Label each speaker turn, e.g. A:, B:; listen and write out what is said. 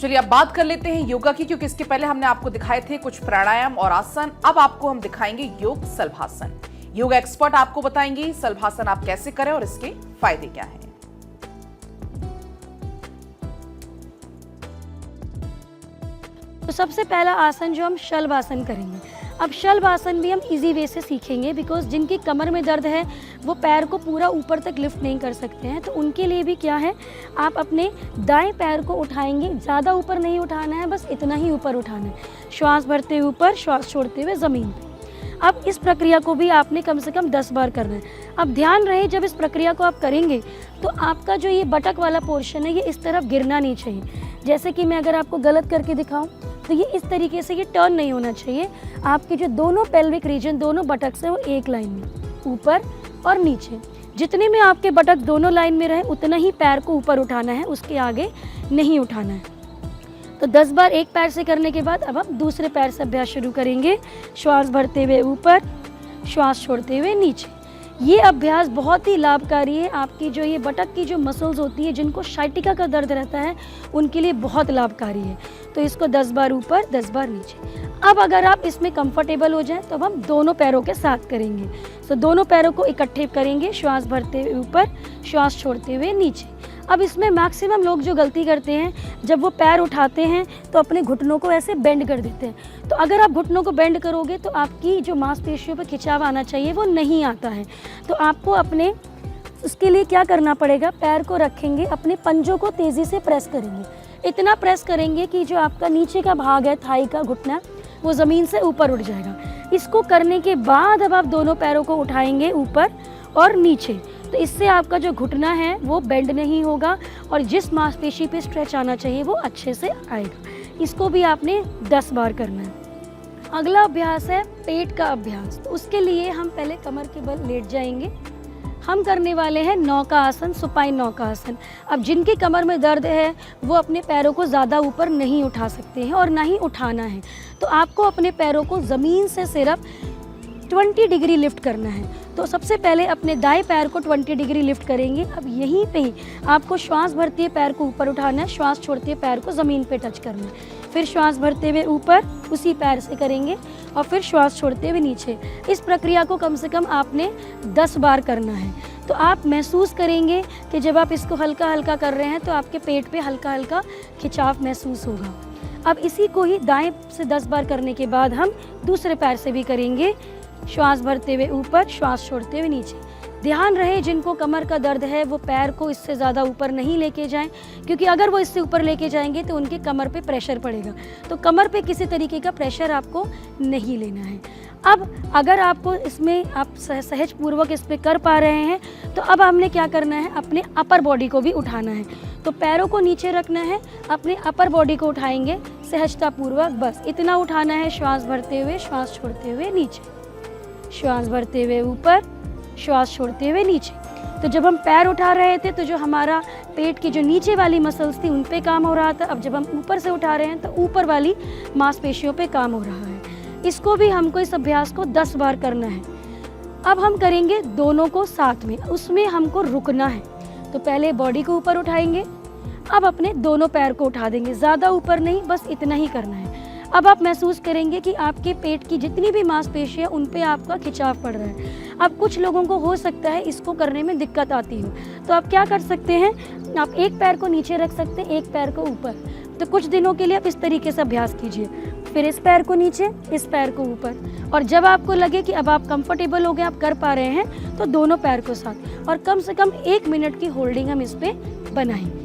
A: चलिए अब बात कर लेते हैं योगा की, क्योंकि इसके पहले हमने आपको दिखाए थे कुछ प्राणायाम और आसन। अब आपको हम दिखाएंगे योग सल्भासन। योगा एक्सपर्ट आपको बताएंगे सल्भासन आप कैसे करें और इसके फायदे क्या हैं।
B: तो सबसे पहला आसन जो हम शल्भासन करेंगे। अब शल्भासन भी हम इजी वे से सीखेंगे, बिकॉज जिनकी कमर में दर्द है वो पैर को पूरा ऊपर तक लिफ्ट नहीं कर सकते हैं, तो उनके लिए भी क्या है, आप अपने दाएं पैर को उठाएंगे। ज़्यादा ऊपर नहीं उठाना है, बस इतना ही ऊपर उठाना है। श्वास भरते हुए ऊपर, श्वास छोड़ते हुए ज़मीन पे। अब इस प्रक्रिया को भी आपने कम से कम 10 बार करना है। अब ध्यान रहे, जब इस प्रक्रिया को आप करेंगे तो आपका जो ये बटक वाला पोर्शन है ये इस तरफ गिरना नहीं चाहिए। जैसे कि मैं अगर आपको गलत करके दिखाऊं तो ये इस तरीके से ये टर्न नहीं होना चाहिए। आपके जो दोनों पेल्विक रीजन, दोनों बटक से वो एक लाइन में, ऊपर और नीचे। जितने में आपके बटक दोनों लाइन में रहे उतना ही पैर को ऊपर उठाना है, उसके आगे नहीं उठाना है। तो 10 बार एक पैर से करने के बाद अब हम दूसरे पैर से अभ्यास शुरू करेंगे। श्वास भरते हुए ऊपर, श्वास छोड़ते हुए नीचे। ये अभ्यास बहुत ही लाभकारी है। आपकी जो ये बटक की जो मसल्स होती है, जिनको साइटिका का दर्द रहता है, उनके लिए बहुत लाभकारी है। तो इसको 10 बार ऊपर, 10 बार नीचे। अब अगर आप इसमें कंफर्टेबल हो जाएं तो अब हम दोनों पैरों के साथ करेंगे। तो दोनों पैरों को इकट्ठे करेंगे, श्वास भरते हुए ऊपर, श्वास छोड़ते हुए नीचे। अब इसमें मैक्सिमम लोग जो गलती करते हैं, जब वो पैर उठाते हैं तो अपने घुटनों को ऐसे बेंड कर देते हैं। तो अगर आप घुटनों को बेंड करोगे तो आपकी जो मांसपेशियों पर खिंचाव आना चाहिए वो नहीं आता है। तो आपको अपने उसके लिए क्या करना पड़ेगा, पैर को रखेंगे, अपने पंजों को तेज़ी से प्रेस करेंगे। इतना प्रेस करेंगे कि जो आपका नीचे का भाग है, थाई का घुटना, वो ज़मीन से ऊपर उठ जाएगा। इसको करने के बाद अब आप दोनों पैरों को उठाएंगे ऊपर और नीचे। तो इससे आपका जो घुटना है वो बेंड नहीं होगा और जिस मांसपेशी पे स्ट्रेच आना चाहिए वो अच्छे से आएगा। इसको भी आपने 10 बार करना है। अगला अभ्यास है पेट का अभ्यास। तो उसके लिए हम पहले कमर के बल लेट जाएंगे। हम करने वाले हैं नौका आसन, सुपाइन नौका आसन। अब जिनकी कमर में दर्द है वो अपने पैरों को ज़्यादा ऊपर नहीं उठा सकते हैं और ना ही उठाना है। तो आपको अपने पैरों को ज़मीन से सिर्फ 20 डिग्री लिफ्ट करना है। तो सबसे पहले अपने दाएं पैर को 20 डिग्री लिफ्ट करेंगे। अब यहीं पे ही आपको श्वास भरते हुए पैर को ऊपर उठाना है, श्वास छोड़ते हुए पैर को ज़मीन पे टच करना है। फिर श्वास भरते हुए ऊपर उसी पैर से करेंगे और फिर श्वास छोड़ते हुए नीचे। इस प्रक्रिया को कम से कम आपने 10 बार करना है। तो आप महसूस करेंगे कि जब आप इसको हल्का हल्का कर रहे हैं तो आपके पेट पे हल्का हल्का खिंचाव महसूस होगा। अब इसी को ही दाएं से 10 बार करने के बाद हम दूसरे पैर से भी करेंगे। श्वास भरते हुए ऊपर, श्वास छोड़ते हुए नीचे। ध्यान रहे, जिनको कमर का दर्द है वो पैर को इससे ज़्यादा ऊपर नहीं लेके जाएं, क्योंकि अगर वो इससे ऊपर लेके जाएंगे तो उनके कमर पे प्रेशर पड़ेगा। तो कमर पे किसी तरीके का प्रेशर आपको नहीं लेना है। अब अगर आपको इसमें आप सहज पूर्वक इस पर कर पा रहे हैं तो अब हमने क्या करना है, अपने अपर बॉडी को भी उठाना है। तो पैरों को नीचे रखना है, अपने अपर बॉडी को उठाएंगे सहजता पूर्वक, बस इतना उठाना है। श्वास भरते हुए, श्वास छोड़ते हुए नीचे, श्वास भरते हुए ऊपर, श्वास छोड़ते हुए नीचे। तो जब हम पैर उठा रहे थे तो जो हमारा पेट की जो नीचे वाली मसल्स थी उन पे काम हो रहा था। अब जब हम ऊपर से उठा रहे हैं तो ऊपर वाली मांसपेशियों पे काम हो रहा है। इसको भी हमको, इस अभ्यास को 10 बार करना है। अब हम करेंगे दोनों को साथ में, उसमें हमको रुकना है। तो पहले बॉडी को ऊपर उठाएंगे, अब अपने दोनों पैर को उठा देंगे, ज़्यादा ऊपर नहीं, बस इतना ही करना है। अब आप महसूस करेंगे कि आपके पेट की जितनी भी मांसपेशियां उन पे आपका खिंचाव पड़ रहा है। अब कुछ लोगों को हो सकता है इसको करने में दिक्कत आती हो, तो आप क्या कर सकते हैं, आप एक पैर को नीचे रख सकते हैं, एक पैर को ऊपर। तो कुछ दिनों के लिए आप इस तरीके से अभ्यास कीजिए। फिर इस पैर को नीचे, इस पैर को ऊपर, और जब आपको लगे कि अब आप कंफर्टेबल हो गए, आप कर पा रहे हैं, तो दोनों पैर को साथ, और कम से कम 1 मिनट की होल्डिंग हम इस पर बनाएं।